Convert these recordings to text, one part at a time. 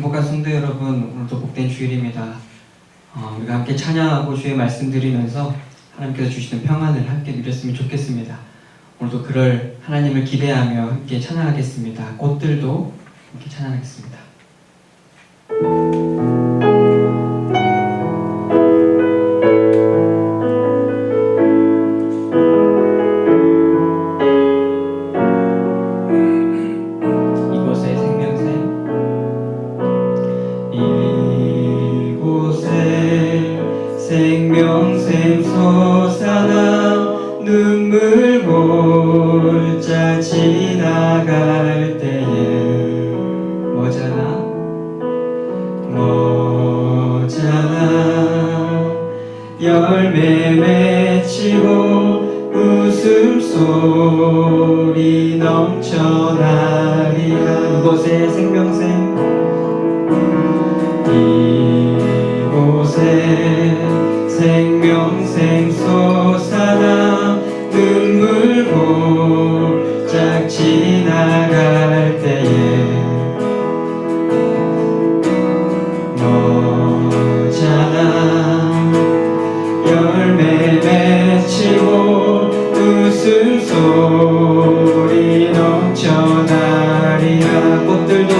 행복한 성도 여러분, 오늘도 복된 주일입니다. 우리가 함께 찬양하고 주의 말씀 드리면서 하나님께서 주시는 평안을 함께 누렸으면 좋겠습니다. 오늘도 그럴 하나님을 기대하며 함께 찬양하겠습니다. 꽃들도 함께 찬양하겠습니다. 생명샘 솟아나 눈물 골짜 지나갈 때에 머잖아 열매 맺히고 웃음소리 넘쳐나리라. 이곳에 생명샘 생명샘 솟아나 눈물 골짝 지나갈 때에 열매 맺히고 웃음소리 넘쳐나리라. 꽃들도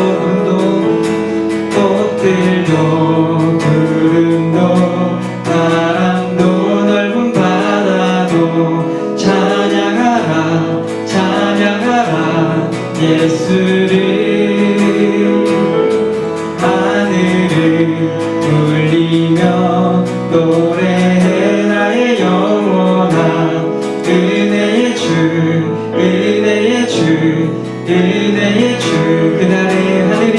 구름도 바람도 넓은 바다도 찬양하라 예수를. 하늘을 울리며 노래해 나의 영혼아. 은혜의 주 그날에 하늘이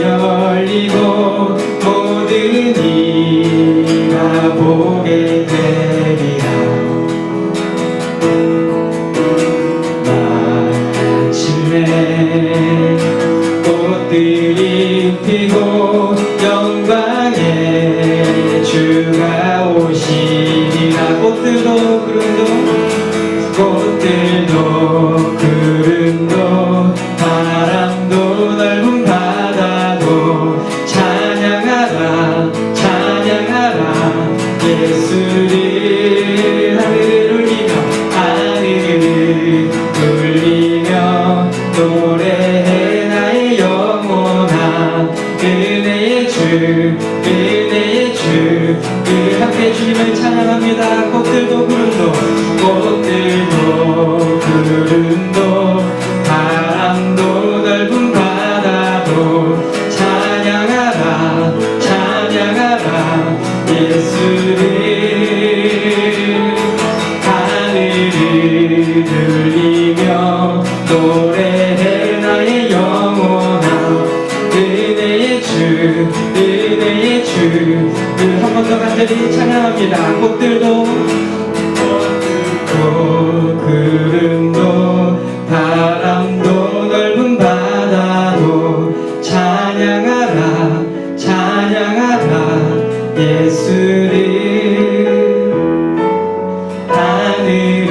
열리고 모든 이가 보게 되리라. 마침내 꽃들이 피고 영광의 주가 오시리라. 꽃들도 구름도 바람도 넓은 바다도 찬양하라 예수를. 하늘을 울리며 노래해 나의 영혼아. 은혜의 주 함께 주님을 찬양합니다. 꽃들도 구름도 바람도 넓은 바다도 찬양하라 예수를. 하늘을 울리며 노래해 나의 영혼아. 은혜의 주 한 번 더 간절히 찬양합니다. 꽃들도 구름도 바람도 넓은 바다도 찬양하라 예수를. 하늘을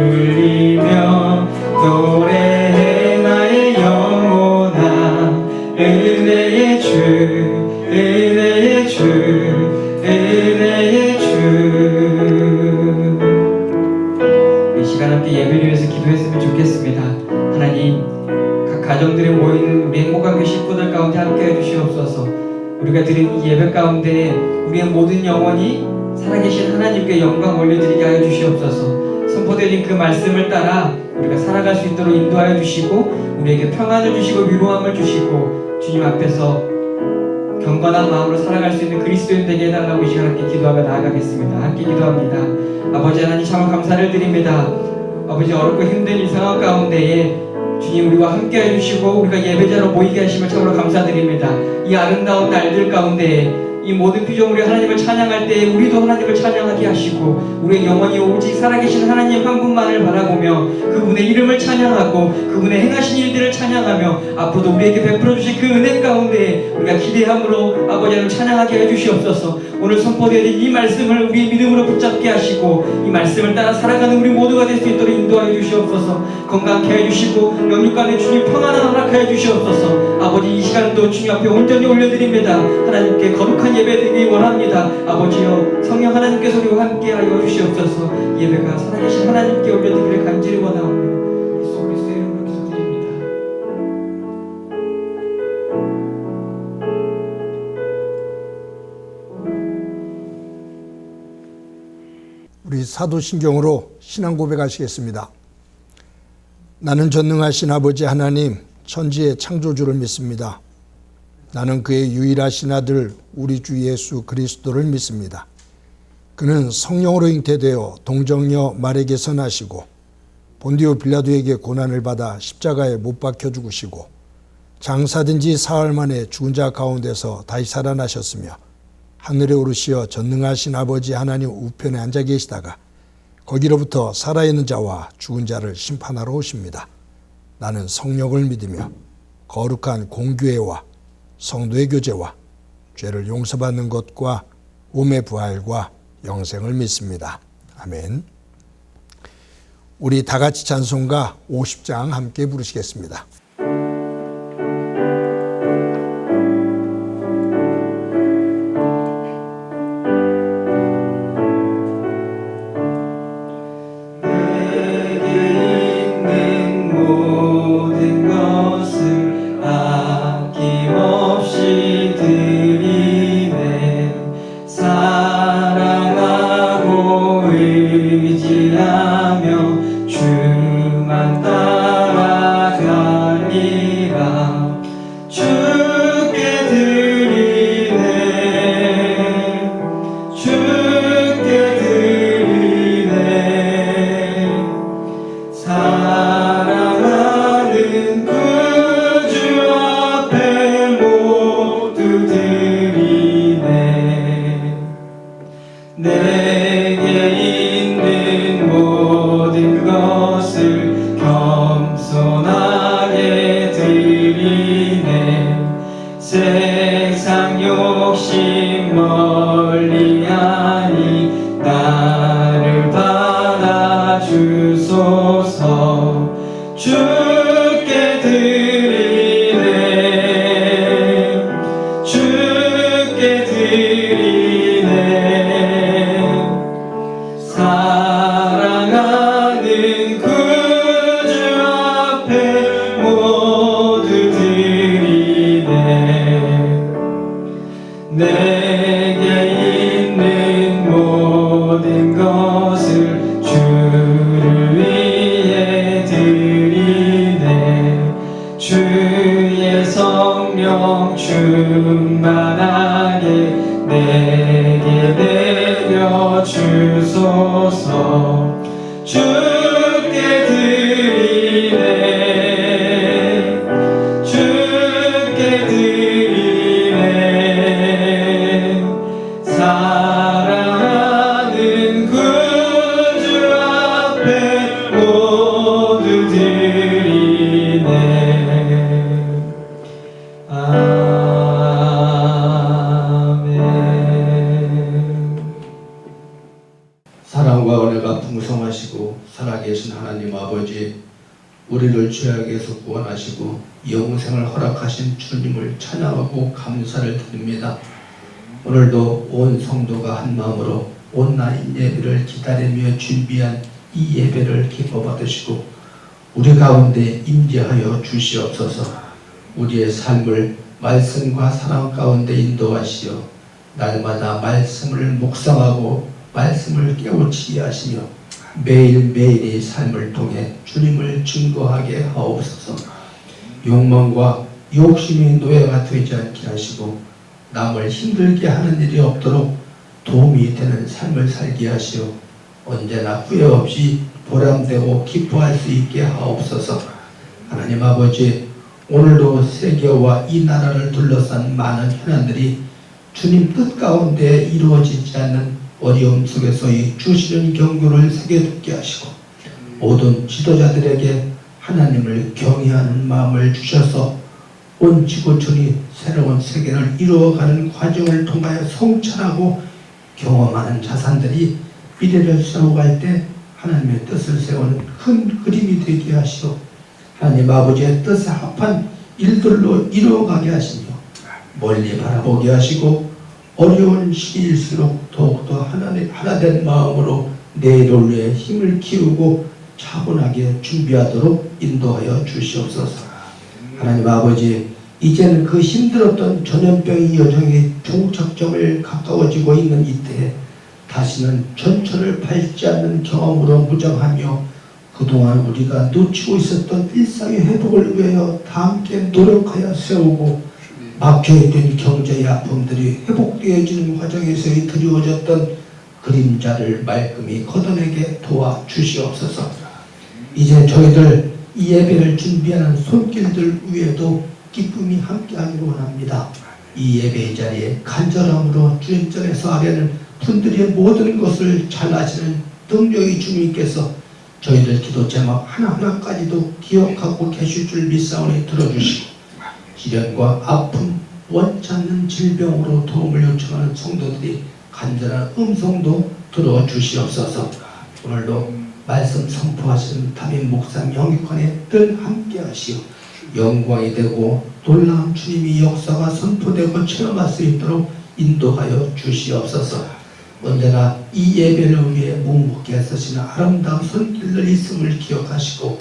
울리며 노래해 나의 영혼아. 은혜의 주 이 시간 함께 예배를 위해서 기도했으면 좋겠습니다. 하나님, 각 가정들에 모이는 우리 행복한 그 식구들 가운데 함께 해주시옵소서. 우리가 드린 이 예배 가운데 우리의 모든 영혼이 살아계신 하나님께 영광 올려드리게 하여 주시옵소서. 선포드린 그 말씀을 따라 우리가 살아갈 수 있도록 인도하여 주시고 우리에게 평안을 주시고 위로함을 주시고 주님 앞에서 경건한 마음으로 살아갈 수 있는 그리스도인 되게 해달라고 이 시간 함께 기도하며 나아가겠습니다. 함께 기도합니다. 아버지 하나님, 참 감사를 드립니다. 아버지, 어렵고 힘든 이 상황 가운데에 주님 우리와 함께 해주시고 우리가 예배자로 모이게 하심을 참으로 감사드립니다. 이 아름다운 날들 가운데 이 모든 피조물이 하나님을 찬양할 때 우리도 하나님을 찬양하게 하시고 우리의 영혼이 오직 살아계신 하나님 한 분만을 바라보며 그분의 이름을 찬양하고 그분의 행하신 일들을 찬양하며 앞으로도 우리에게 베풀어 주실 그 은혜 가운데 우리가 기대함으로 아버지 하나님 찬양하게 해주시옵소서. 오늘 선포되는 이 말씀을 우리의 믿음으로 붙잡게 하시고 이 말씀을 따라 살아가는 우리 모두가 될 수 있도록 인도하여 주시옵소서. 건강케 해주시고 영육 간에 주님 평안을 허락하여 주시옵소서. 아버지 이 시간도 주님 앞에 온전히 올려드립니다. 하나님께 거룩한 예배 드리기 원합니다. 아버지여 성령 하나님께서 우리와 함께하여 주시옵소서. 예배가 살아계신 하나님께 올려드리기를 간절히 원하오며 예수 그리스도의 이름으로 기도드립니다. 우리 사도신경으로 신앙 고백하시겠습니다. 나는 전능하신 아버지 하나님 천지의 창조주를 믿습니다. 나는 그의 유일하신 아들 우리 주 예수 그리스도를 믿습니다. 그는 성령으로 잉태되어 동정녀 마리아에게서 나시고 본디오 빌라도에게 고난을 받아 십자가에 못 박혀 죽으시고 장사된 지 사흘 만에 죽은 자 가운데서 다시 살아나셨으며 하늘에 오르시어 전능하신 아버지 하나님 우편에 앉아 계시다가 거기로부터 살아있는 자와 죽은 자를 심판하러 오십니다. 나는 성령을 믿으며 거룩한 공교회와 성도의 교제와 죄를 용서받는 것과 몸의 부활과 영생을 믿습니다. 아멘. 우리 다 같이 찬송가 50장 함께 부르시겠습니다. 세상 욕심 멀리하니 나를 받아주소서. 주께 드리네 주께 드리네 사랑하는 구주 앞에 모두 드리네. 내게 있는 모든 것을 주를 위해 드리네. 주의 성령 충만하게 내게 내려주소서. 주께 드리네 주께 드리네 사랑하는 구주 앞에 모두 드리네. 아멘. 사랑과 은혜가 풍성하시고 살아계신 하나님 아버지, 우리를 죄악에서 구원하시고 영생을 허락하신 주님을 찬양하고 감사를 드립니다. 오늘도 온 성도가 한 마음으로 온라인 예배를 기다리며 준비한 이 예배를 기뻐 받으시고 우리 가운데 임재하여 주시옵소서. 우리의 삶을 말씀과 사랑 가운데 인도하시어 날마다 말씀을 묵상하고 말씀을 깨우치게 하시며 매일매일의 삶을 통해 주님을 증거하게 하옵소서. 욕망과 욕심이 노예가 되지 않게 하시고 남을 힘들게 하는 일이 없도록 도움이 되는 삶을 살게 하시어 언제나 후회 없이 보람되고 기뻐할 수 있게 하옵소서. 하나님 아버지, 오늘도 세계와 이 나라를 둘러싼 많은 현안들이 주님 뜻 가운데 이루어지지 않는 어려움 속에서의 주시는 경고를 새겨듣게 하시고 모든 지도자들에게 하나님을 경외하는 마음을 주셔서 온 지구촌이 새로운 세계를 이루어가는 과정을 통하여 성찰하고 경험하는 자산들이 미래를 세워갈 때 하나님의 뜻을 세우는 큰 그림이 되게 하시오. 하나님 아버지의 뜻에 합한 일들로 이루어가게 하시며 멀리 바라보게 하시고 어려운 시기일수록 더욱더 하나된 마음으로 내일을 위해 힘을 키우고 차분하게 준비하도록 인도하여 주시옵소서. 하나님 아버지, 이제는 그 힘들었던 전염병의 여정이 종착점을 가까워지고 있는 이때에 다시는 전철을 밟지 않는 경험으로 무장하며 그동안 우리가 놓치고 있었던 일상의 회복을 위하여 다 함께 노력하여 세우고 막혀있던 경제의 아픔들이 회복되어지는 과정에서의 드리워졌던 그림자를 말끔히 걷어내게 도와주시옵소서. 이제 저희들 이 예배를 준비하는 손길들 위에도 기쁨이 함께하기를 원합니다. 이 예배의 자리에 간절함으로 주님전에서 아뢰는 분들의 모든 것을 잘 아시는 능력의 주님께서 저희들 기도 제목 하나하나까지도 기억하고 계실 줄 믿사오니 들어주시고 기련과 아픔, 원치 않는 질병으로 도움을 요청하는 성도들이 간절한 음성도 들어주시옵소서. 오늘도 말씀 선포하시는 담임 목사 영육관에 늘 함께 하시오. 영광이 되고 놀라운 주님의 역사가 선포되고 체험할 수 있도록 인도하여 주시옵소서. 언제나 이 예배를 위해 묵묵히 애쓰시는 아름다운 손길들 있음을 기억하시고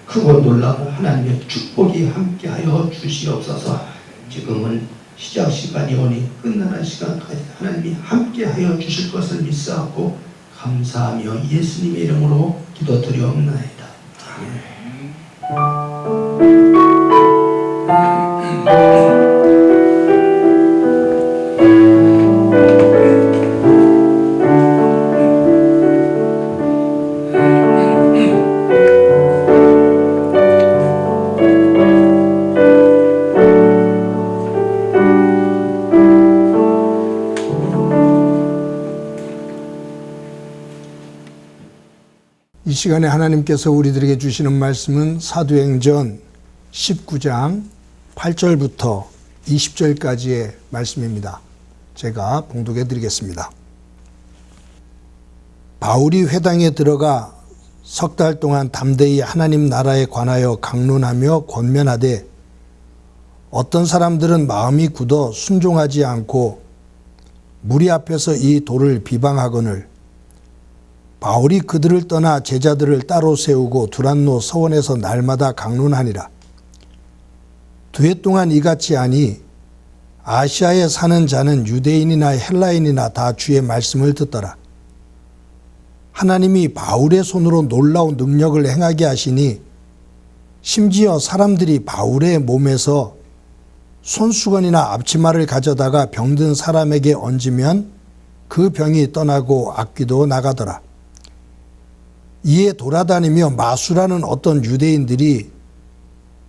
크고 놀라운 하나님의 축복이 함께하여 주시옵소서. 지금은 시작 시간이 오니 끝나는 시간까지 하나님이 함께하여 주실 것을 믿사옵고 감사하며 예수님의 이름으로 기도드리옵나이다. 이 시간에 하나님께서 우리들에게 주시는 말씀은 사도행전 19장 8절부터 20절까지의 말씀입니다. 제가 봉독해 드리겠습니다. 바울이 회당에 들어가 석 달 동안 담대히 하나님 나라에 관하여 강론하며 권면하되 어떤 사람들은 마음이 굳어 순종하지 않고 무리 앞에서 이 도를 비방하거늘 바울이 그들을 떠나 제자들을 따로 세우고 두란노 서원에서 날마다 강론하니라. 2해 동안 이같이 하니 아시아에 사는 자는 유대인이나 헬라인이나 다 주의 말씀을 듣더라. 하나님이 바울의 손으로 놀라운 능력을 행하게 하시니 심지어 사람들이 바울의 몸에서 손수건이나 앞치마를 가져다가 병든 사람에게 얹으면 그 병이 떠나고 악귀도 나가더라. 이에 돌아다니며 마수라는 어떤 유대인들이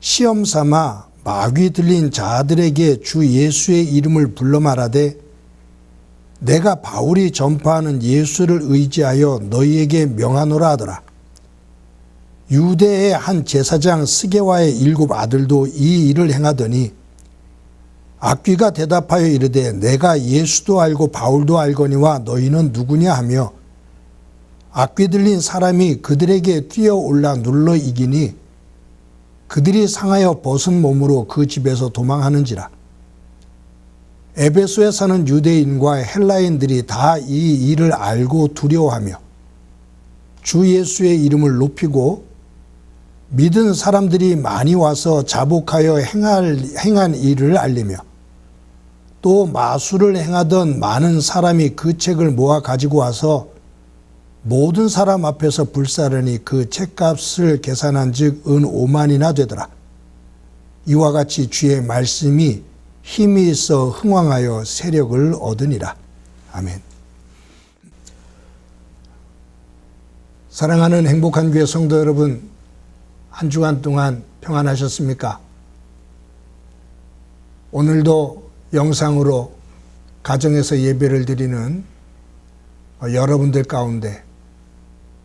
시험 삼아 마귀 들린 자들에게 주 예수의 이름을 불러 말하되 내가 바울이 전파하는 예수를 의지하여 너희에게 명하노라 하더라. 유대의 한 제사장 스게와의 7 아들도 이 일을 행하더니 악귀가 대답하여 이르되 내가 예수도 알고 바울도 알거니와 너희는 누구냐 하며 악귀 들린 사람이 그들에게 뛰어올라 눌러 이기니 그들이 상하여 벗은 몸으로 그 집에서 도망하는지라. 에베소에 사는 유대인과 헬라인들이 다 이 일을 알고 두려워하며 주 예수의 이름을 높이고 믿은 사람들이 많이 와서 자복하여 행한 일을 알리며 또 마술을 행하던 많은 사람이 그 책을 모아 가지고 와서 모든 사람 앞에서 불사르니 그 책값을 계산한 즉 은 5만이나 되더라. 이와 같이 주의 말씀이 힘이 있어 흥왕하여 세력을 얻으니라. 아멘. 사랑하는 행복한 교회 성도 여러분, 한 주간 동안 평안하셨습니까? 오늘도 영상으로 가정에서 예배를 드리는 여러분들 가운데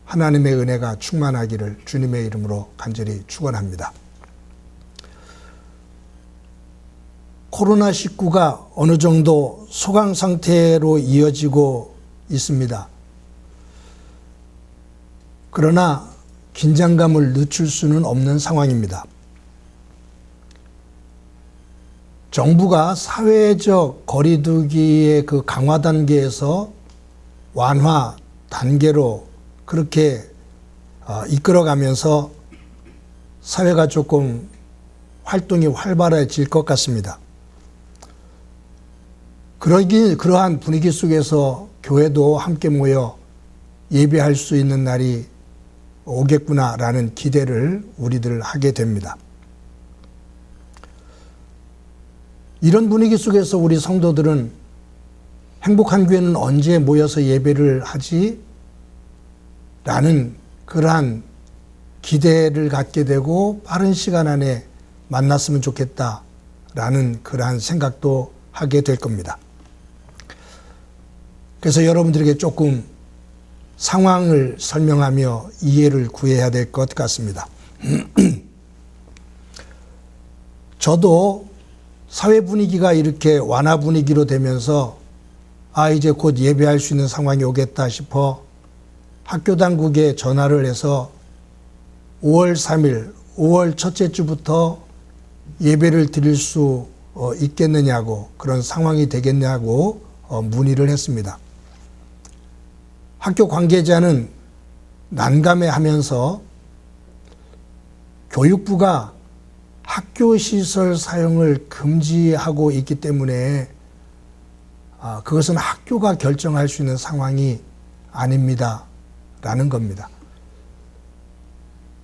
하나님의 은혜가 충만하기를 주님의 이름으로 간절히 축원합니다. 코로나19가 어느 정도 소강 상태로 이어지고 있습니다. 그러나 긴장감을 늦출 수는 없는 상황입니다. 정부가 사회적 거리두기의 그 강화 단계에서 완화 단계로 그렇게 이끌어가면서 사회가 조금 활동이 활발해질 것 같습니다. 그러한 분위기 속에서 교회도 함께 모여 예배할 수 있는 날이 오겠구나라는 기대를 우리들 하게 됩니다. 이런 분위기 속에서 우리 성도들은 행복한 교회는 언제 모여서 예배를 하지? 라는 그러한 기대를 갖게 되고 빠른 시간 안에 만났으면 좋겠다라는 그러한 생각도 하게 될 겁니다. 그래서 여러분들에게 조금 상황을 설명하며 이해를 구해야 될 것 같습니다. 저도 사회 분위기가 이렇게 완화 분위기로 되면서 이제 곧 예배할 수 있는 상황이 오겠다 싶어 학교 당국에 전화를 해서 5월 3일, 5월 첫째 주부터 예배를 드릴 수 있겠느냐고, 그런 상황이 되겠냐고 문의를 했습니다. 학교 관계자는 난감해하면서 교육부가 학교 시설 사용을 금지하고 있기 때문에 그것은 학교가 결정할 수 있는 상황이 아닙니다. 라는 겁니다.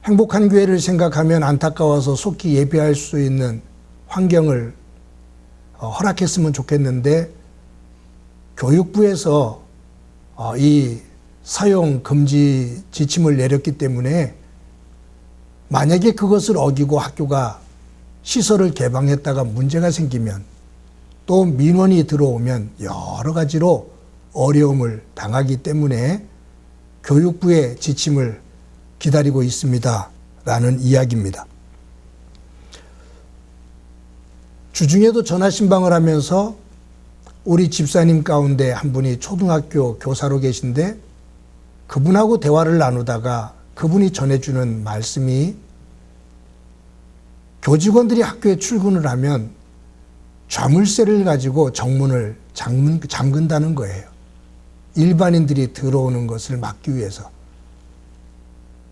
행복한 교회를 생각하면 안타까워서 속히 예배할 수 있는 환경을 허락했으면 좋겠는데 교육부에서 이 사용 금지 지침을 내렸기 때문에 만약에 그것을 어기고 학교가 시설을 개방했다가 문제가 생기면 또 민원이 들어오면 여러 가지로 어려움을 당하기 때문에 교육부의 지침을 기다리고 있습니다. 라는 이야기입니다. 주중에도 전화 신방을 하면서 우리 집사님 가운데 한 분이 초등학교 교사로 계신데 그분하고 대화를 나누다가 그분이 전해주는 말씀이 교직원들이 학교에 출근을 하면 자물쇠를 가지고 정문을 잠근다는 거예요. 일반인들이 들어오는 것을 막기 위해서.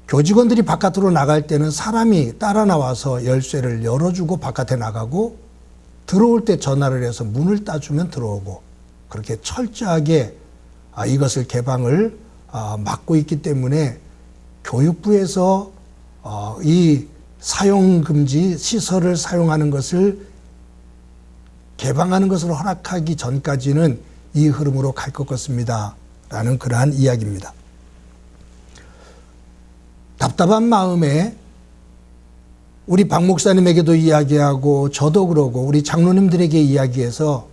교직원들이 바깥으로 나갈 때는 사람이 따라 나와서 열쇠를 열어주고 바깥에 나가고 들어올 때 전화를 해서 문을 따주면 들어오고 그렇게 철저하게 이것을 개방을 막고 있기 때문에 교육부에서 이 사용금지 시설을 사용하는 것을 개방하는 것을 허락하기 전까지는 이 흐름으로 갈 것 같습니다. 라는 그러한 이야기입니다. 답답한 마음에 우리 박 목사님에게도 이야기하고 저도 그러고 우리 장로님들에게 이야기해서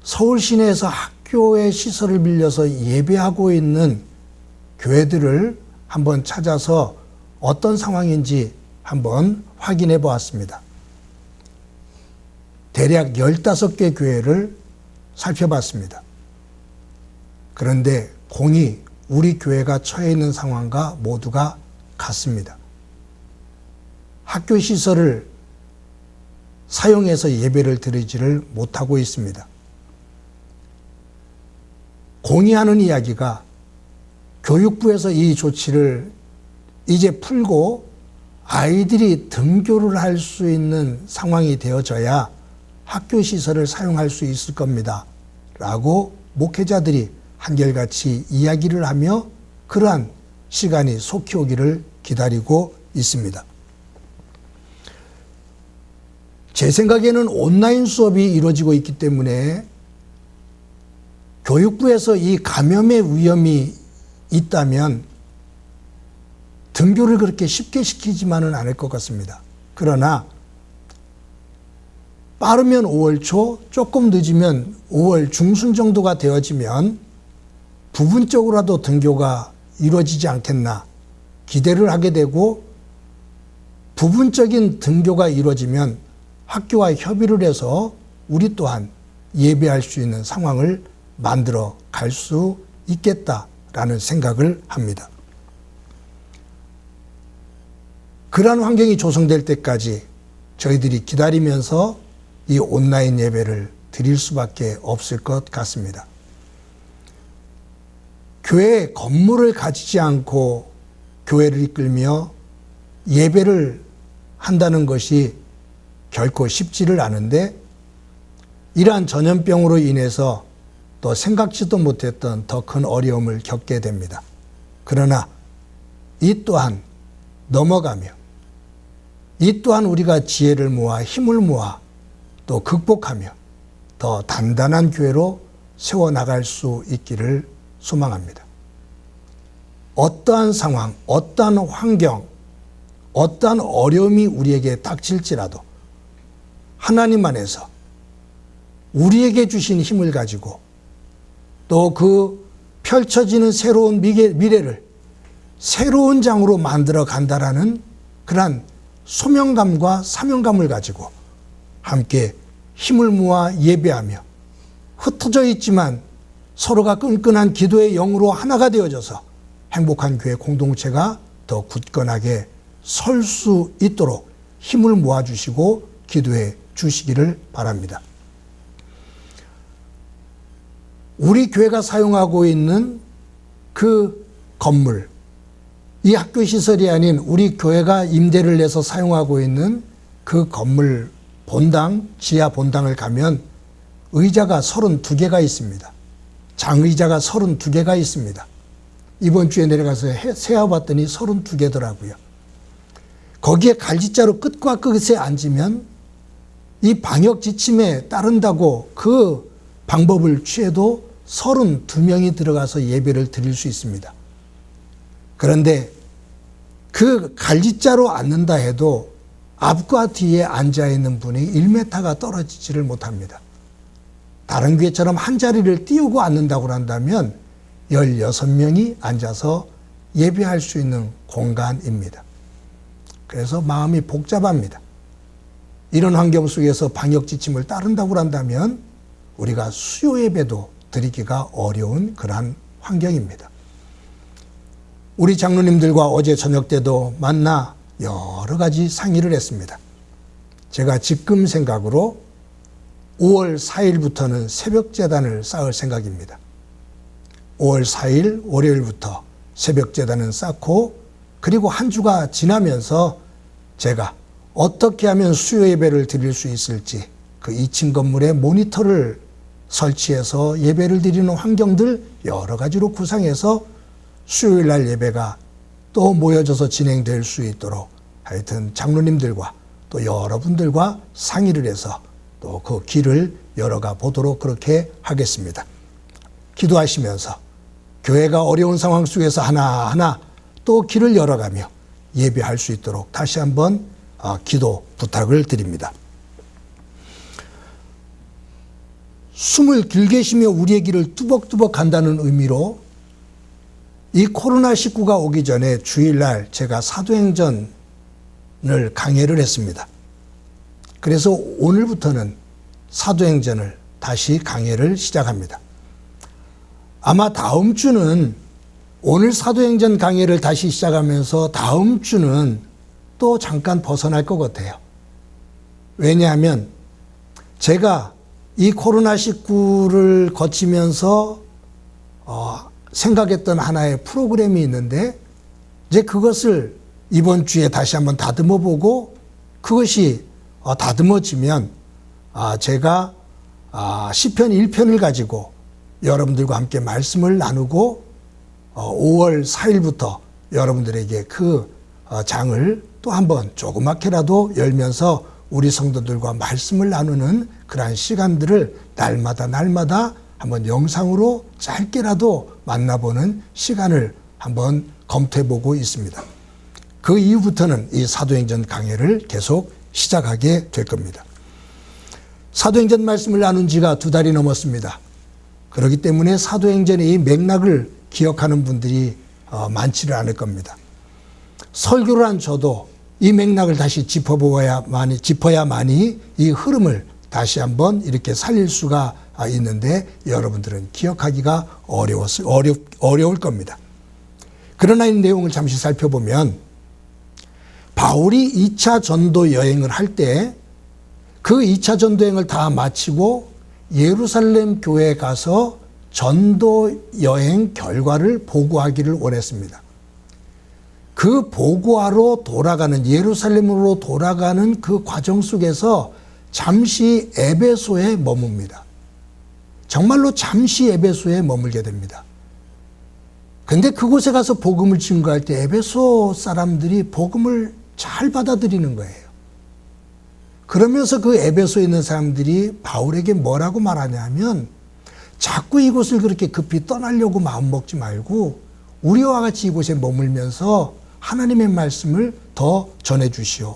서울 시내에서 학교의 시설을 빌려서 예배하고 있는 교회들을 한번 찾아서 어떤 상황인지 한번 확인해 보았습니다. 대략 15개 교회를 살펴봤습니다. 그런데 공이 우리 교회가 처해 있는 상황과 모두가 같습니다. 학교 시설을 사용해서 예배를 드리지를 못하고 있습니다. 공의하는 이야기가 교육부에서 이 조치를 이제 풀고 아이들이 등교를 할 수 있는 상황이 되어져야 학교 시설을 사용할 수 있을 겁니다. 라고 목회자들이 한결같이 이야기를 하며 그러한 시간이 속히 오기를 기다리고 있습니다. 제 생각에는 온라인 수업이 이루어지고 있기 때문에 교육부에서 이 감염의 위험이 있다면 등교를 그렇게 쉽게 시키지만은 않을 것 같습니다. 그러나 빠르면 5월 초, 조금 늦으면 5월 중순 정도가 되어지면 부분적으로라도 등교가 이루어지지 않겠나 기대를 하게 되고 부분적인 등교가 이루어지면 학교와 협의를 해서 우리 또한 예배할 수 있는 상황을 만들어 갈 수 있겠다라는 생각을 합니다. 그러한 환경이 조성될 때까지 저희들이 기다리면서 이 온라인 예배를 드릴 수밖에 없을 것 같습니다. 교회 건물을 가지지 않고 교회를 이끌며 예배를 한다는 것이 결코 쉽지를 않은데, 이러한 전염병으로 인해서 또 생각지도 못했던 더 큰 어려움을 겪게 됩니다. 그러나 이 또한 넘어가며, 이 또한 우리가 지혜를 모아 힘을 모아 또 극복하며 더 단단한 교회로 세워나갈 수 있기를 소망합니다. 어떠한 상황, 어떠한 환경, 어떠한 어려움이 우리에게 닥칠지라도 하나님 안에서 우리에게 주신 힘을 가지고 또 그 펼쳐지는 새로운 미래를 새로운 장으로 만들어 간다라는 그러한 소명감과 사명감을 가지고 함께 힘을 모아 예배하며 흩어져 있지만 서로가 끈끈한 기도의 영으로 하나가 되어져서 행복한 교회 공동체가 더 굳건하게 설 수 있도록 힘을 모아주시고 기도해 주시기를 바랍니다. 우리 교회가 사용하고 있는 그 건물, 이 학교 시설이 아닌 우리 교회가 임대를 내서 사용하고 있는 그 건물 본당, 지하 본당을 가면 의자가 32개가 있습니다. 장의자가 32개가 있습니다. 이번 주에 내려가서 세어봤더니 32개더라고요. 거기에 갈지자로 끝과 끝에 앉으면 이 방역 지침에 따른다고 그 방법을 취해도 32명이 들어가서 예배를 드릴 수 있습니다. 그런데 그 갈지자로 앉는다 해도 앞과 뒤에 앉아있는 분이 1m가 떨어지지를 못합니다. 다른 교회처럼 한 자리를 띄우고 앉는다고 한다면 16명이 앉아서 예배할 수 있는 공간입니다. 그래서 마음이 복잡합니다. 이런 환경 속에서 방역 지침을 따른다고 한다면 우리가 수요 예배도 드리기가 어려운 그러한 환경입니다. 우리 장로님들과 어제 저녁 때도 만나 여러 가지 상의를 했습니다. 제가 지금 생각으로 5월 4일부터는 새벽재단을 쌓을 생각입니다. 5월 4일 월요일부터 새벽재단은 쌓고, 그리고 한 주가 지나면서 제가 어떻게 하면 수요 예배를 드릴 수 있을지 그 2층 건물에 모니터를 설치해서 예배를 드리는 환경들 여러 가지로 구상해서 수요일 날 예배가 또 모여져서 진행될 수 있도록 하여튼 장로님들과 또 여러분들과 상의를 해서 또 그 길을 열어가 보도록 그렇게 하겠습니다. 기도하시면서 교회가 어려운 상황 속에서 하나하나 또 길을 열어가며 예배할 수 있도록 다시 한번 기도 부탁을 드립니다. 숨을 길게 쉬며 우리의 길을 뚜벅뚜벅 간다는 의미로 이 코로나19가 오기 전에 주일날 제가 사도행전을 강해를 했습니다. 그래서 오늘부터는 사도행전을 다시 강해를 시작합니다. 아마 다음 주는 오늘 사도행전 강해를 다시 시작하면서 다음 주는 또 잠깐 벗어날 것 같아요. 왜냐하면 제가 이 코로나19를 거치면서 생각했던 하나의 프로그램이 있는데 이제 그것을 이번 주에 다시 한번 다듬어 보고 그것이 다듬어지면 제가 시편 1편을 가지고 여러분들과 함께 말씀을 나누고 5월 4일부터 여러분들에게 그 장을 또 한번 조그맣게라도 열면서 우리 성도들과 말씀을 나누는 그러한 시간들을 날마다 한번 영상으로 짧게라도 만나보는 시간을 한번 검토해보고 있습니다. 그 이후부터는 이 사도행전 강해를 계속 시작하게 될 겁니다. 사도행전 말씀을 나눈 지가 2달이 넘었습니다. 그렇기 때문에 사도행전의 이 맥락을 기억하는 분들이 많지를 않을 겁니다. 설교를 한 저도 이 맥락을 다시 짚어야만이 이 흐름을 다시 한번 이렇게 살릴 수가 있는데 여러분들은 기억하기가 어려울 겁니다. 그러나 이 내용을 잠시 살펴보면 바울이 2차 전도 여행을 할 때 그 2차 전도 여행을 다 마치고 예루살렘 교회에 가서 전도 여행 결과를 보고하기를 원했습니다. 그 보고하러 돌아가는, 예루살렘으로 돌아가는 그 과정 속에서 잠시 에베소에 머뭅니다. 정말로 잠시 에베소에 머물게 됩니다. 근데 그곳에 가서 복음을 증거할 때 에베소 사람들이 복음을 잘 받아들이는 거예요. 그러면서 그 에베소에 있는 사람들이 바울에게 뭐라고 말하냐면 자꾸 이곳을 그렇게 급히 떠나려고 마음먹지 말고 우리와 같이 이곳에 머물면서 하나님의 말씀을 더 전해주시오.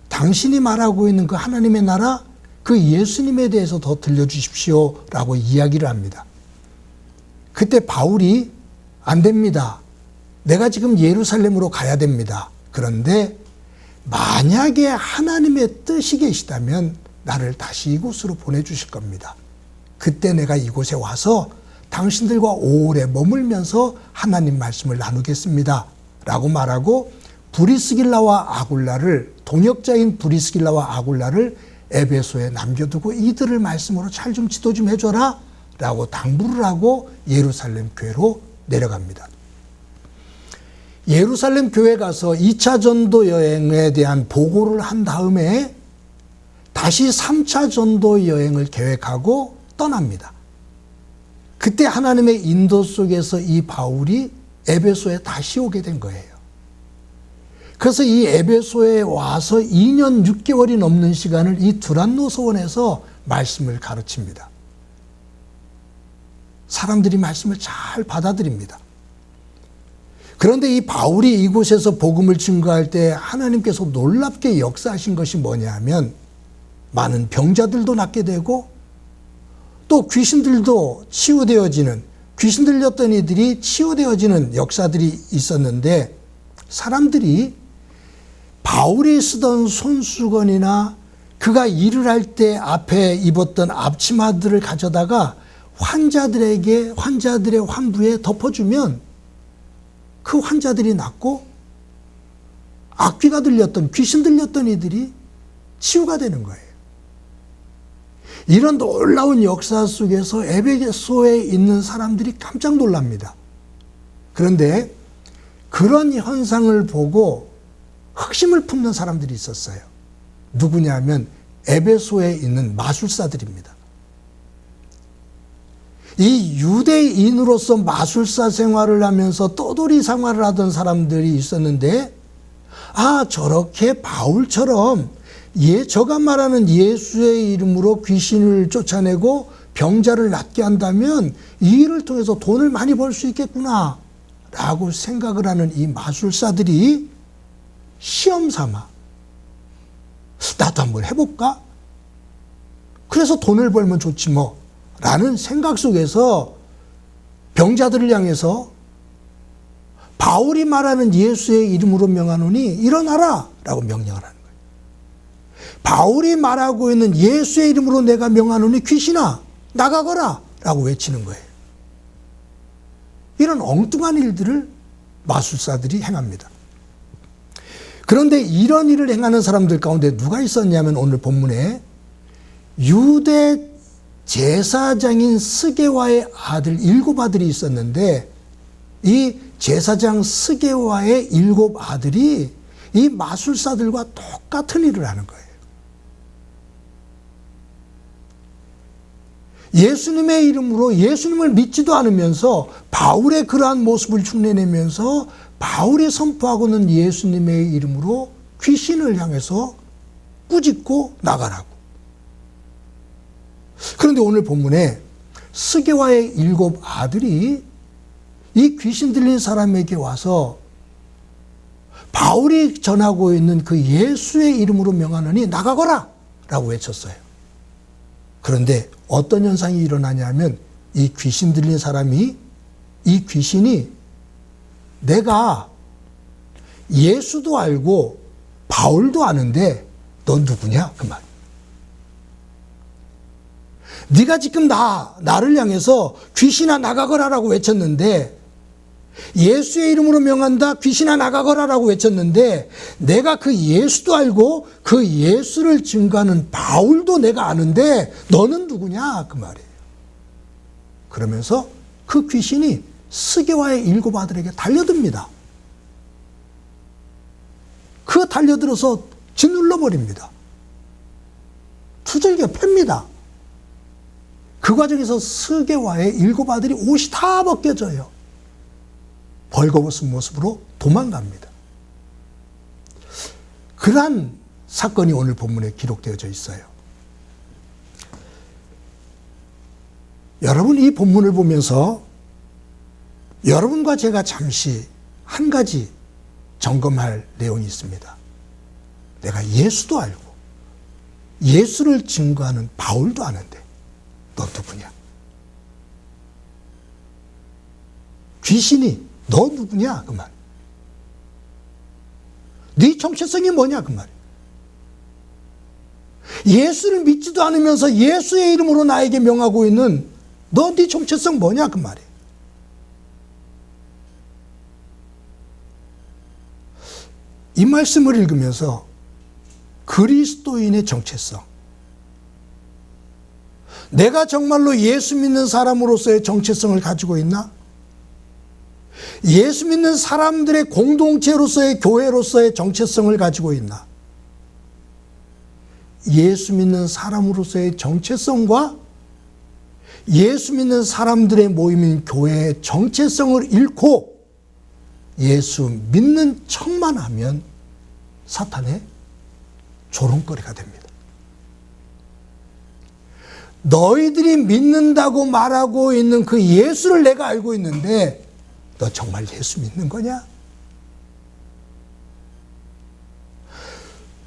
당신이 말하고 있는 그 하나님의 나라, 그 예수님에 대해서 더 들려주십시오 라고 이야기를 합니다. 그때 바울이 안 됩니다. 내가 지금 예루살렘으로 가야 됩니다. 그런데 만약에 하나님의 뜻이 계시다면 나를 다시 이곳으로 보내주실 겁니다. 그때 내가 이곳에 와서 당신들과 오래 머물면서 하나님 말씀을 나누겠습니다. 라고 말하고 브리스길라와 아굴라를, 동역자인 브리스길라와 아굴라를 에베소에 남겨두고 이들을 말씀으로 잘 좀 지도 좀 해줘라 라고 당부를 하고 예루살렘 교회로 내려갑니다. 예루살렘 교회 가서 2차 전도 여행에 대한 보고를 한 다음에 다시 3차 전도 여행을 계획하고 떠납니다. 그때 하나님의 인도 속에서 이 바울이 에베소에 다시 오게 된 거예요. 그래서 이 에베소에 와서 2년 6개월이 넘는 시간을 이 두란노 소원에서 말씀을 가르칩니다. 사람들이 말씀을 잘 받아들입니다. 그런데 이 바울이 이곳에서 복음을 증거할 때 하나님께서 놀랍게 역사하신 것이 뭐냐면 많은 병자들도 낫게 되고 또 귀신들도 치유되어지는, 귀신 들렸던 이들이 치유되어지는 역사들이 있었는데 사람들이 바울이 쓰던 손수건이나 그가 일을 할 때 앞에 입었던 앞치마들을 가져다가 환자들의 환부에 덮어주면 그 환자들이 낫고 악귀가 들렸던, 귀신 들렸던 이들이 치유가 되는 거예요. 이런 놀라운 역사 속에서 에베소에 있는 사람들이 깜짝 놀랍니다. 그런데 그런 현상을 보고 확심을 품는 사람들이 있었어요. 누구냐면 에베소에 있는 마술사들입니다. 이 유대인으로서 마술사 생활을 하면서 떠돌이 생활을 하던 사람들이 있었는데 저렇게 바울처럼 저가 말하는 예수의 이름으로 귀신을 쫓아내고 병자를 낫게 한다면 이 일을 통해서 돈을 많이 벌 수 있겠구나 라고 생각을 하는 이 마술사들이 시험 삼아 나도 한번 해볼까? 그래서 돈을 벌면 좋지 뭐 라는 생각 속에서 병자들을 향해서 바울이 말하는 예수의 이름으로 명하노니 일어나라 라고 명령을 하는 거예요. 바울이 말하고 있는 예수의 이름으로 내가 명하노니 귀신아 나가거라 라고 외치는 거예요. 이런 엉뚱한 일들을 마술사들이 행합니다. 그런데 이런 일을 행하는 사람들 가운데 누가 있었냐면 오늘 본문에 유대 제사장인 스게와의 아들 7아들이 있었는데 이 제사장 스게와의 7아들이 이 마술사들과 똑같은 일을 하는 거예요. 예수님의 이름으로 예수님을 믿지도 않으면서 바울의 그러한 모습을 흉내내면서 바울이 선포하고 있는 예수님의 이름으로 귀신을 향해서 꾸짖고 나가라고. 그런데 오늘 본문에 스게와의 7아들이 이 귀신 들린 사람에게 와서 바울이 전하고 있는 그 예수의 이름으로 명하노니 나가거라 라고 외쳤어요. 그런데 어떤 현상이 일어나냐면 이 귀신 들린 사람이, 이 귀신이 내가 예수도 알고 바울도 아는데 넌 누구냐? 그 말. 네가 지금 나를 향해서 귀신아 나가거라라고 외쳤는데, 예수의 이름으로 명한다, 귀신아 나가거라라고 외쳤는데, 내가 그 예수도 알고 그 예수를 증거하는 바울도 내가 아는데 너는 누구냐 그 말이에요. 그러면서 그 귀신이 스게와의 7 아들에게 달려듭니다. 그 달려들어서 짓눌러 버립니다. 두들겨 팹니다. 그 과정에서 스게와의 7 아들이 옷이 다 벗겨져요. 벌거벗은 모습으로 도망갑니다. 그러한 사건이 오늘 본문에 기록되어져 있어요. 여러분, 이 본문을 보면서 여러분과 제가 잠시 한 가지 점검할 내용이 있습니다. 내가 예수도 알고 예수를 증거하는 바울도 아는데 너 누구냐? 귀신이 너 누구냐 그 말. 네 정체성이 뭐냐 그 말. 예수를 믿지도 않으면서 예수의 이름으로 나에게 명하고 있는 너 네 정체성 뭐냐 그 말이에요. 이 말씀을 읽으면서 그리스도인의 정체성, 내가 정말로 예수 믿는 사람으로서의 정체성을 가지고 있나? 예수 믿는 사람들의 공동체로서의 교회로서의 정체성을 가지고 있나? 예수 믿는 사람으로서의 정체성과 예수 믿는 사람들의 모임인 교회의 정체성을 잃고 예수 믿는 척만 하면 사탄의 조롱거리가 됩니다. 너희들이 믿는다고 말하고 있는 그 예수를 내가 알고 있는데 너 정말 예수 믿는 거냐?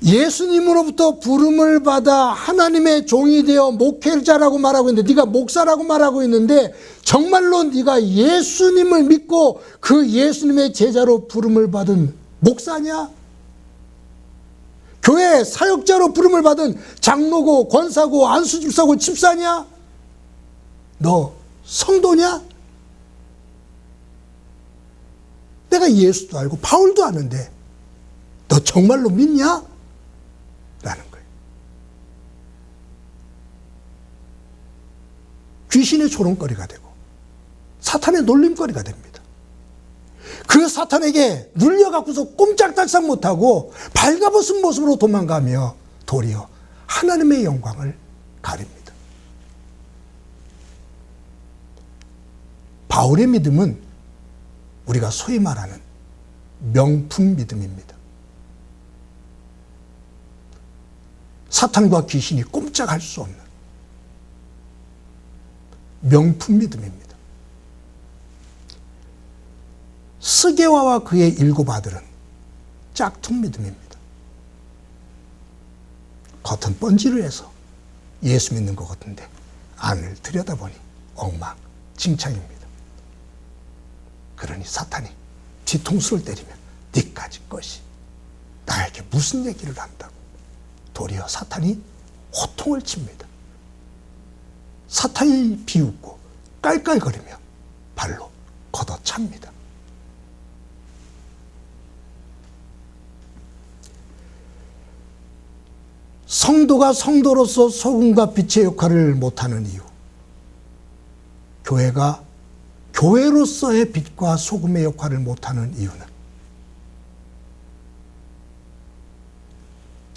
예수님으로부터 부름을 받아 하나님의 종이 되어 목회자라고 말하고 있는데, 네가 목사라고 말하고 있는데 정말로 네가 예수님을 믿고 그 예수님의 제자로 부름을 받은 목사냐? 교회 사역자로 부름을 받은 장로고 권사고 안수집사고 집사냐? 너 성도냐? 내가 예수도 알고 바울도 아는데 너 정말로 믿냐? 라는 거예요. 귀신의 조롱거리가 되고 사탄의 놀림거리가 됩니다. 그 사탄에게 눌려갖고서 꼼짝달싹 못하고 발가벗은 모습으로 도망가며 도리어 하나님의 영광을 가립니다. 바울의 믿음은 우리가 소위 말하는 명품 믿음입니다. 사탄과 귀신이 꼼짝할 수 없는 명품 믿음입니다. 스게와와 그의 7 아들은 짝퉁 믿음입니다. 겉은 번지르해서 예수 믿는 것 같은데 안을 들여다보니 엉망진창입니다. 그러니 사탄이 뒤통수를 때리면 네까지 것이 나에게 무슨 얘기를 한다고 도리어 사탄이 호통을 칩니다. 사탄이 비웃고 깔깔거리며 발로 걷어찹니다. 성도가 성도로서 소금과 빛의 역할을 못하는 이유, 교회가 교회로서의 빛과 소금의 역할을 못하는 이유는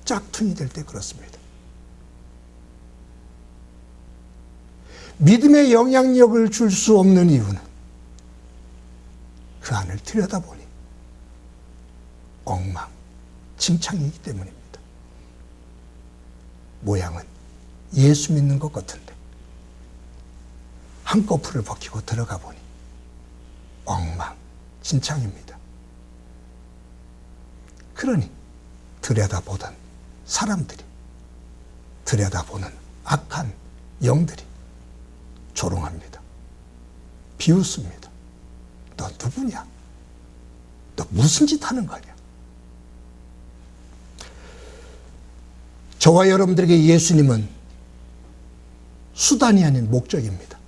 짝퉁이 될 때 그렇습니다. 믿음의 영향력을 줄 수 없는 이유는 그 안을 들여다보니 엉망진창이기 때문입니다. 모양은 예수 믿는 것 같은데 한꺼풀을 벗기고 들어가 보니 엉망진창입니다. 그러니 들여다보던 사람들이, 들여다보는 악한 영들이 조롱합니다. 비웃습니다. 너 누구냐? 너 무슨 짓 하는 거냐? 저와 여러분들에게 예수님은 수단이 아닌 목적입니다.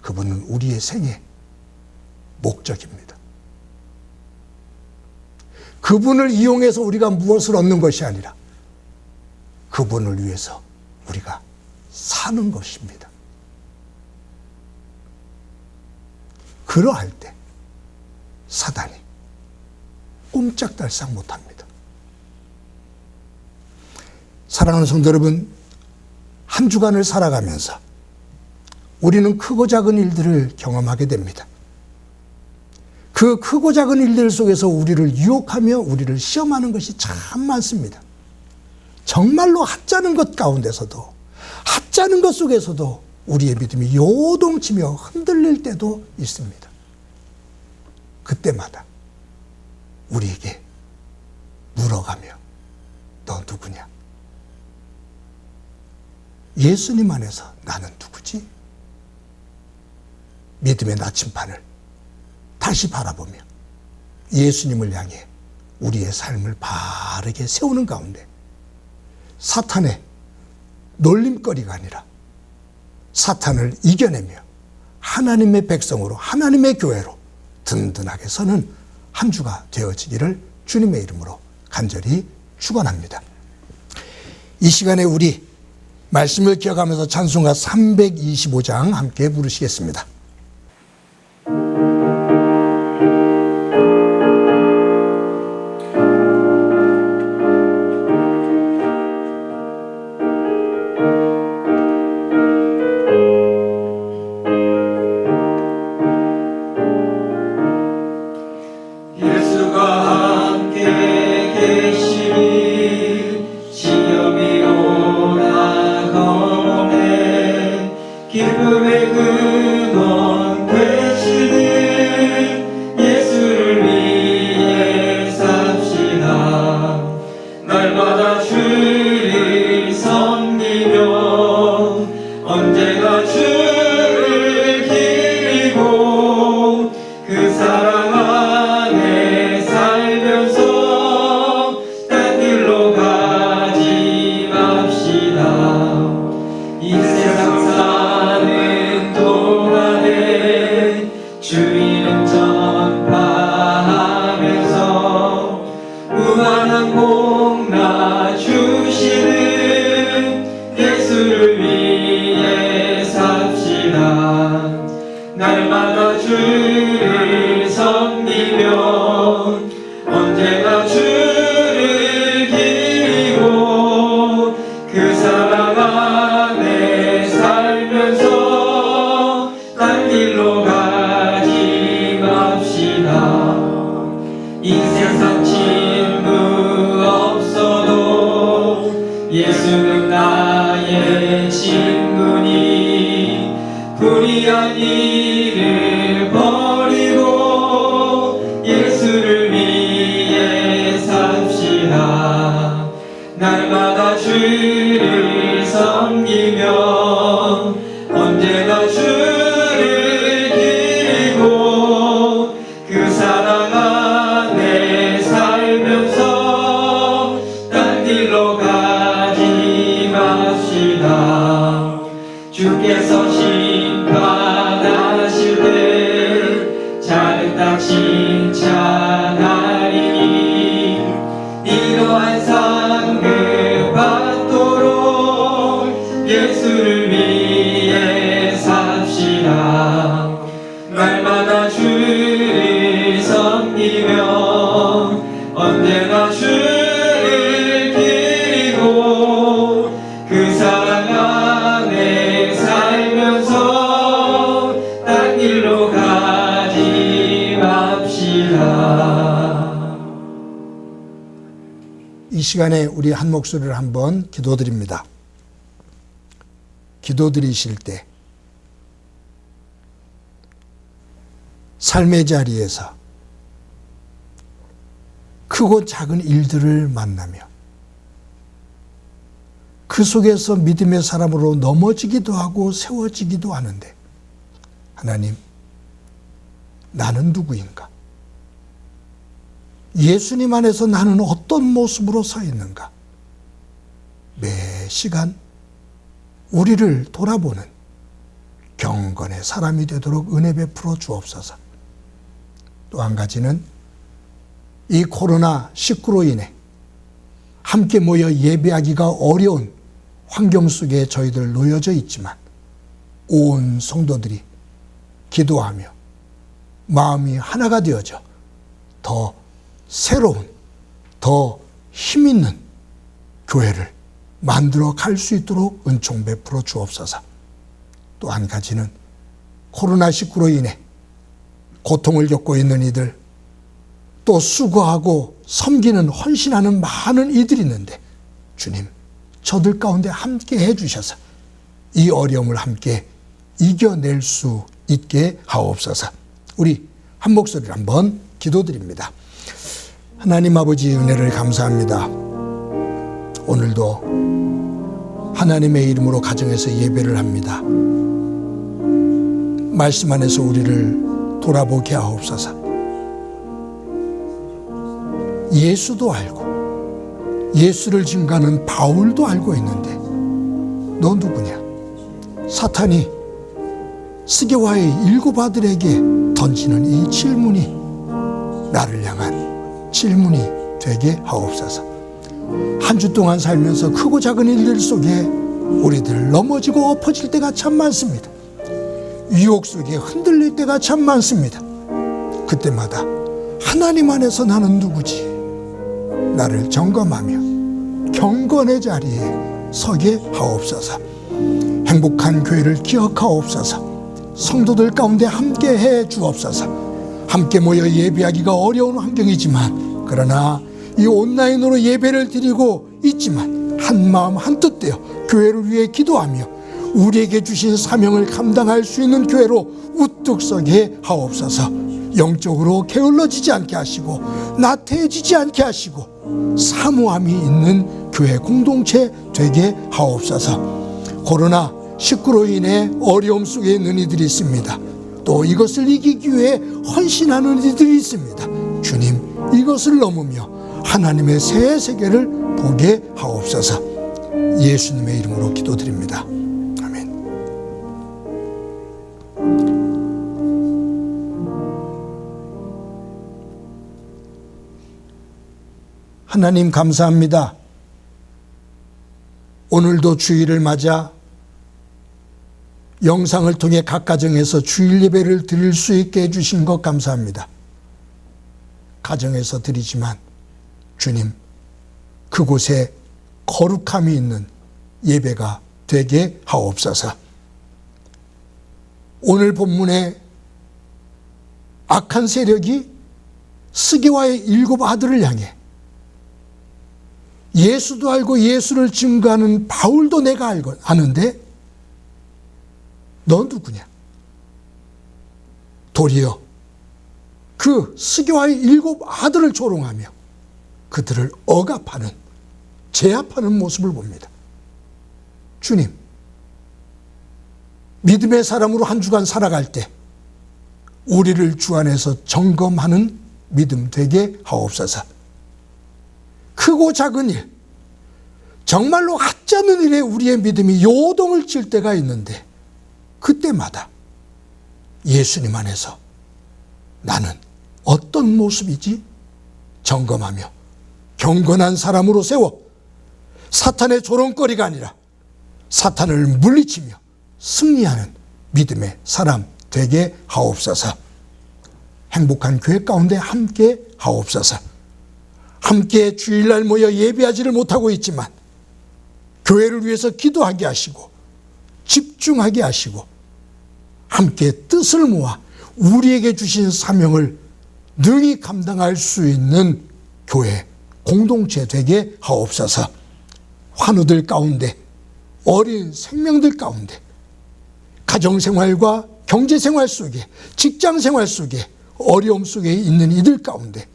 그분은 우리의 생애 목적입니다. 그분을 이용해서 우리가 무엇을 얻는 것이 아니라 그분을 위해서 우리가 사는 것입니다. 그러할 때 사단이 꼼짝달싹 못합니다. 사랑하는 성도 여러분, 한 주간을 살아가면서 우리는 크고 작은 일들을 경험하게 됩니다. 그 크고 작은 일들 속에서 우리를 유혹하며 우리를 시험하는 것이 참 많습니다. 정말로 하찮은 것 가운데서도, 하찮은 것 속에서도 우리의 믿음이 요동치며 흔들릴 때도 있습니다. 그때마다 우리에게 물어가며 너 누구냐? 예수님 안에서 나는 누구지? 믿음의 나침반을 다시 바라보며 예수님을 향해 우리의 삶을 바르게 세우는 가운데 사탄의 놀림거리가 아니라 사탄을 이겨내며 하나님의 백성으로, 하나님의 교회로 든든하게 서는 한 주가 되어지기를 주님의 이름으로 간절히 축원합니다. 이 시간에 우리 말씀을 기억하면서 찬송가 325장 함께 부르시겠습니다. 날마다 주를 섬기며 언제나 주를 기리고 그 사랑 안에 살면서 딴 길로 가지 맙시다. 이 세상 친구 없어도 예수는 나의 친구니 불의한 일을 버리고 예수를 위해 삽시다. 날마다 주를 섬기며 언제나 주를 기리고 그 사랑 안에 살면서 딴 길로 가지 맙시다. 주께서 심판하실 때 자는 딱 칭찬하리니 이러한 상급 받도록 예수를 위해 삽시다. 날마다 주를 섬기며 언제나 주를 기리고 그 사랑 안에 살면서 딴 길로 가지 맙시다. 이 시간에 우리 한 목소리를 한번 기도드립니다. 기도드리실 때 삶의 자리에서 크고 작은 일들을 만나며 그 속에서 믿음의 사람으로 넘어지기도 하고 세워지기도 하는데 하나님, 나는 누구인가? 예수님 안에서 나는 어떤 모습으로 서 있는가? 매 시간 우리를 돌아보는 경건의 사람이 되도록 은혜 베풀어 주옵소서. 또 한 가지는 이 코로나19로 인해 함께 모여 예배하기가 어려운 환경 속에 저희들 놓여져 있지만 온 성도들이 기도하며 마음이 하나가 되어져 더 새로운, 더 힘있는 교회를 만들어 갈 수 있도록 은총 베풀어 주옵소서. 또 한 가지는 코로나19로 인해 고통을 겪고 있는 이들, 또 수고하고 섬기는 헌신하는 많은 이들이 있는데 주님, 저들 가운데 함께 해주셔서 이 어려움을 함께 이겨낼 수 있게 하옵소서. 우리 한 목소리로 한번 기도드립니다. 하나님 아버지, 은혜를 감사합니다. 오늘도 하나님의 이름으로 가정에서 예배를 합니다. 말씀 안에서 우리를 돌아보게 하옵소서. 예수도 알고 예수를 증거하는 바울도 알고 있는데 너 누구냐? 사탄이 스게와의 7 아들에게 던지는 이 질문이 나를 향한 질문이 되게 하옵소서. 한 주 동안 살면서 크고 작은 일들 속에 우리들 넘어지고 엎어질 때가 참 많습니다. 유혹 속에 흔들릴 때가 참 많습니다. 그때마다 하나님 안에서 나는 누구지? 나를 점검하며 경건의 자리에 서게 하옵소서. 행복한 교회를 기억하옵소서. 성도들 가운데 함께 해 주옵소서. 함께 모여 예배하기가 어려운 환경이지만 그러나 이 온라인으로 예배를 드리고 있지만 한마음 한뜻 되어 교회를 위해 기도하며 우리에게 주신 사명을 감당할 수 있는 교회로 우뚝 서게 하옵소서. 영적으로 게을러지지 않게 하시고 나태해지지 않게 하시고 사모함이 있는 교회 공동체 되게 하옵소서. 코로나19로 인해 어려움 속에 있는 이들이 있습니다. 또 이것을 이기기 위해 헌신하는 이들이 있습니다. 주님, 이것을 넘으며 하나님의 새 세계를 보게 하옵소서. 예수님의 이름으로 기도드립니다. 아멘. 하나님 감사합니다. 오늘도 주일을 맞아 영상을 통해 각 가정에서 주일 예배를 드릴 수 있게 해주신 것 감사합니다. 가정에서 드리지만 주님, 그곳에 거룩함이 있는 예배가 되게 하옵소서. 오늘 본문에 악한 세력이 스게와의 7 아들을 향해 예수도 알고 예수를 증거하는 바울도 내가 아는데 넌 누구냐? 도리어 그 스게와의 7 아들을 조롱하며 그들을 억압하는, 제압하는 모습을 봅니다. 주님, 믿음의 사람으로 한 주간 살아갈 때 우리를 주 안에서 점검하는 믿음 되게 하옵소서. 크고 작은 일, 정말로 하지 않는 일에 우리의 믿음이 요동을 칠 때가 있는데 그때마다 예수님 안에서 나는 어떤 모습이지? 점검하며 경건한 사람으로 세워 사탄의 조롱거리가 아니라 사탄을 물리치며 승리하는 믿음의 사람 되게 하옵소서. 행복한 교회 가운데 함께 하옵소서. 함께 주일날 모여 예배하지를 못하고 있지만 교회를 위해서 기도하게 하시고 집중하게 하시고 함께 뜻을 모아 우리에게 주신 사명을 능히 감당할 수 있는 교회 공동체 되게 하옵소서. 환우들 가운데, 어린 생명들 가운데, 가정생활과 경제생활 속에, 직장생활 속에, 어려움 속에 있는 이들 가운데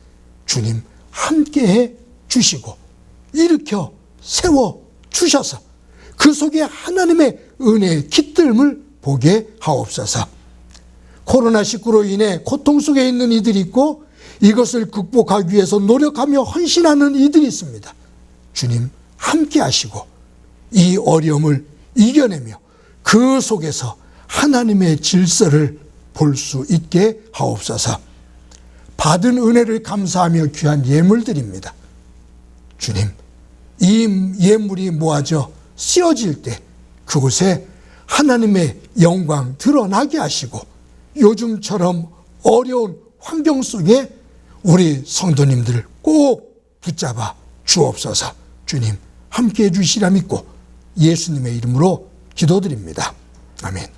주님 함께해 주시고 일으켜 세워 주셔서 그 속에 하나님의 은혜의 깃들음을 보게 하옵소서. 코로나19로 인해 고통 속에 있는 이들이 있고 이것을 극복하기 위해서 노력하며 헌신하는 이들이 있습니다. 주님 함께 하시고 이 어려움을 이겨내며 그 속에서 하나님의 질서를 볼 수 있게 하옵소서. 받은 은혜를 감사하며 귀한 예물 드립니다. 주님, 이 예물이 모아져 씌어질 때 그곳에 하나님의 영광 드러나게 하시고 요즘처럼 어려운 환경 속에 우리 성도님들을 꼭 붙잡아 주옵소서. 주님, 함께해 주시라 믿고 예수님의 이름으로 기도드립니다. 아멘.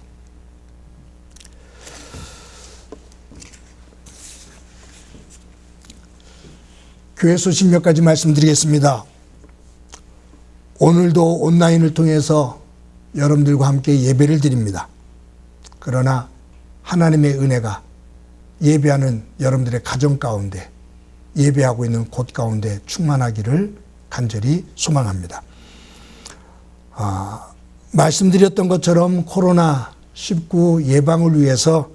교회 소식 몇 가지 말씀드리겠습니다. 오늘도 온라인을 통해서 여러분들과 함께 예배를 드립니다. 그러나 하나님의 은혜가 예배하는 여러분들의 가정 가운데, 예배하고 있는 곳 가운데 충만하기를 간절히 소망합니다. 말씀드렸던 것처럼 코로나19 예방을 위해서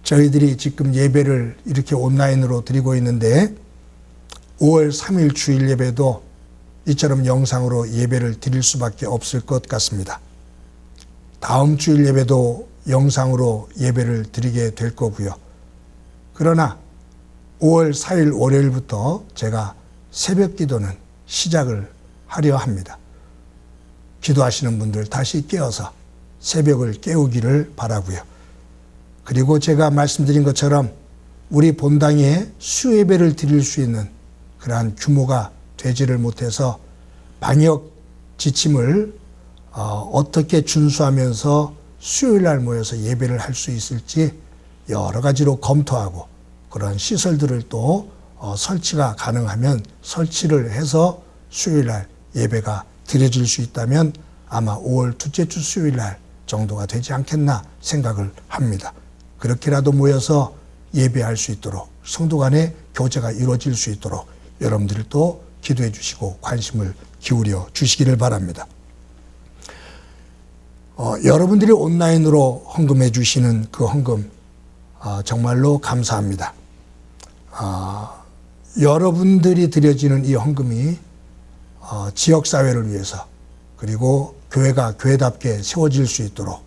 저희들이 지금 예배를 이렇게 온라인으로 드리고 있는데 5월 3일 주일 예배도 이처럼 영상으로 예배를 드릴 수밖에 없을 것 같습니다. 다음 주일 예배도 영상으로 예배를 드리게 될 거고요. 그러나 5월 4일 월요일부터 제가 새벽 기도는 시작을 하려 합니다. 기도하시는 분들 다시 깨어서 새벽을 깨우기를 바라고요. 그리고 제가 말씀드린 것처럼 우리 본당에 수예배를 드릴 수 있는 그러한 규모가 되지를 못해서 방역 지침을 어떻게 준수하면서 수요일 날 모여서 예배를 할 수 있을지 여러 가지로 검토하고 그런 시설들을 또 설치가 가능하면 설치를 해서 수요일 날 예배가 드려질 수 있다면 아마 5월 둘째 주 수요일 날 정도가 되지 않겠나 생각을 합니다. 그렇게라도 모여서 예배할 수 있도록 성도 간의 교제가 이루어질 수 있도록 여러분들이 또 기도해 주시고 관심을 기울여 주시기를 바랍니다. 여러분들이 온라인으로 헌금해 주시는 그 헌금 정말로 감사합니다. 여러분들이 드려지는 이 헌금이 지역사회를 위해서 그리고 교회가 교회답게 세워질 수 있도록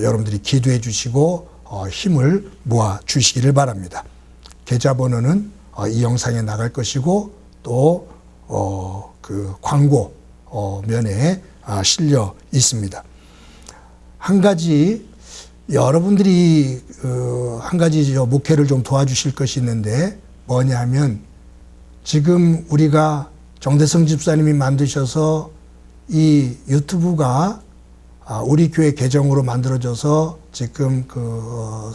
여러분들이 기도해 주시고 힘을 모아 주시기를 바랍니다. 계좌번호는 이 영상에 나갈 것이고 또 그 광고 면에 실려 있습니다. 한 가지 여러분들이 한 가지 목회를 좀 도와주실 것이 있는데 뭐냐 하면 지금 우리가 정대성 집사님이 만드셔서 이 유튜브가 우리 교회 계정으로 만들어져서 지금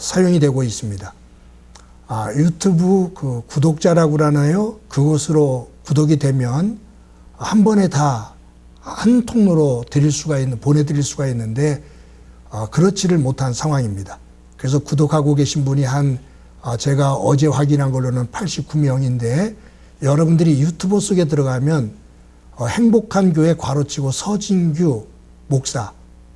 사용이 되고 있습니다. 유튜브 구독자라고 하나요? 그곳으로 구독이 되면 한 번에 다 한 통로로 보내드릴 수가 있는데 그렇지를 못한 상황입니다. 그래서 구독하고 계신 분이 제가 어제 확인한 걸로는 89명인데 여러분들이 유튜브 속에 들어가면 행복한 교회 괄호치고 서진규 목사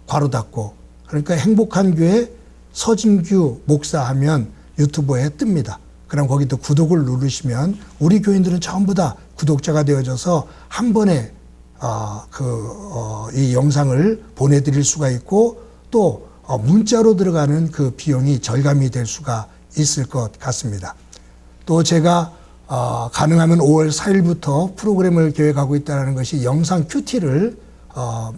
괄호 닫고 그러니까 행복한 교회 서진규 목사 하면 유튜브에 뜹니다. 그럼 거기도 구독을 누르시면 우리 교인들은 전부 다 구독자가 되어져서 한 번에 이 영상을 보내드릴 수가 있고 또 문자로 들어가는 그 비용이 절감이 될 수가 있을 것 같습니다. 또 제가 가능하면 5월 4일부터 프로그램을 계획하고 있다는 것이 영상 큐티를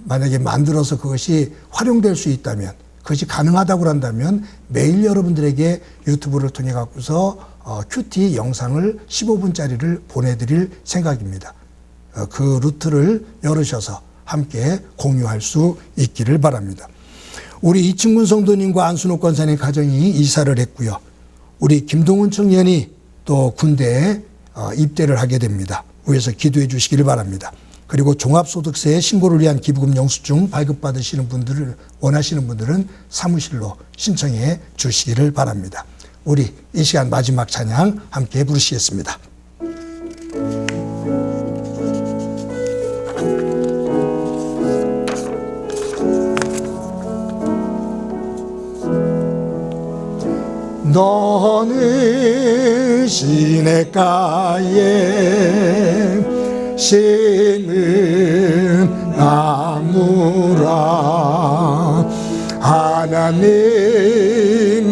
만약에 만들어서 그것이 활용될 수 있다면 그것이 가능하다고 한다면 매일 여러분들에게 유튜브를 통해 갖고서 큐티 영상을 15분짜리를 보내드릴 생각입니다. 그 루트를 열으셔서 함께 공유할 수 있기를 바랍니다. 우리 이충근 성도님과 안순옥 권사님 가정이 이사를 했고요. 우리 김동훈 청년이 또 군대에 입대를 하게 됩니다. 위에서 기도해 주시기를 바랍니다. 그리고 종합소득세 신고를 위한 기부금 영수증 발급받으시는 분들을 원하시는 분들은 사무실로 신청해 주시기를 바랍니다. 우리 이 시간 마지막 찬양 함께 부르시겠습니다. 너는 시냇가에 심은 나무라 하나님의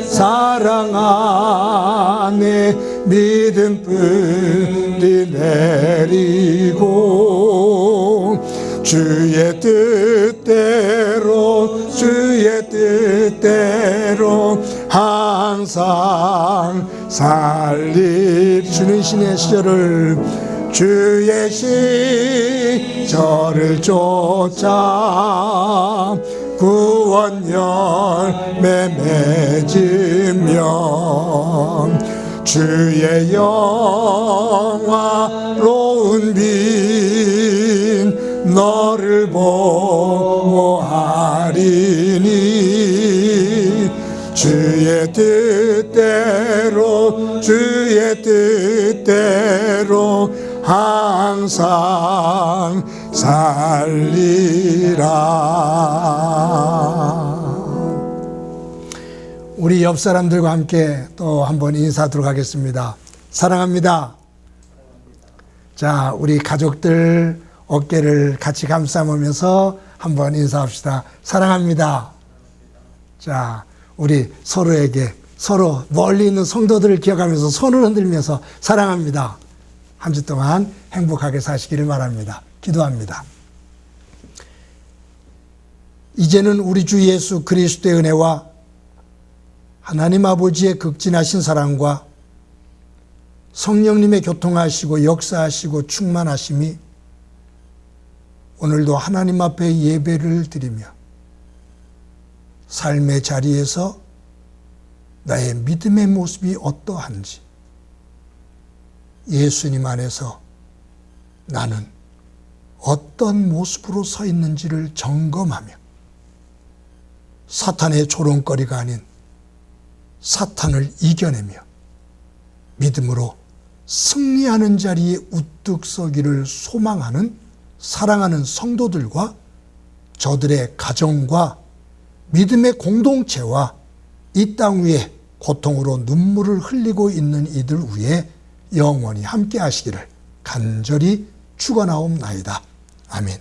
사랑 안에 믿음 뿌리 내리고 주의 뜻대로 항상 살릴 주는 신의 시절을 주의 시절을 쫓아 구원 열매 맺으며 주의 영화로운 빛 너를 보호하리니 주의 뜻대로 항상 살리라. 우리 옆 사람들과 함께 또 한번 인사하도록 하겠습니다. 사랑합니다. 자, 우리 가족들 어깨를 같이 감싸면서 한번 인사합시다. 사랑합니다. 자, 우리 서로에게 서로 멀리 있는 성도들을 기억하면서 손을 흔들면서 사랑합니다. 한 주 동안 행복하게 사시기를 바랍니다. 기도합니다. 이제는 우리 주 예수 그리스도의 은혜와 하나님 아버지의 극진하신 사랑과 성령님의 교통하시고 역사하시고 충만하심이 오늘도 하나님 앞에 예배를 드리며 삶의 자리에서 나의 믿음의 모습이 어떠한지 예수님 안에서 나는 어떤 모습으로 서 있는지를 점검하며 사탄의 조롱거리가 아닌 사탄을 이겨내며 믿음으로 승리하는 자리에 우뚝 서기를 소망하는 사랑하는 성도들과 저들의 가정과 믿음의 공동체와 이 땅 위에 고통으로 눈물을 흘리고 있는 이들 위에 영원히 함께 하시기를 간절히 축원하옵나이다. 아멘.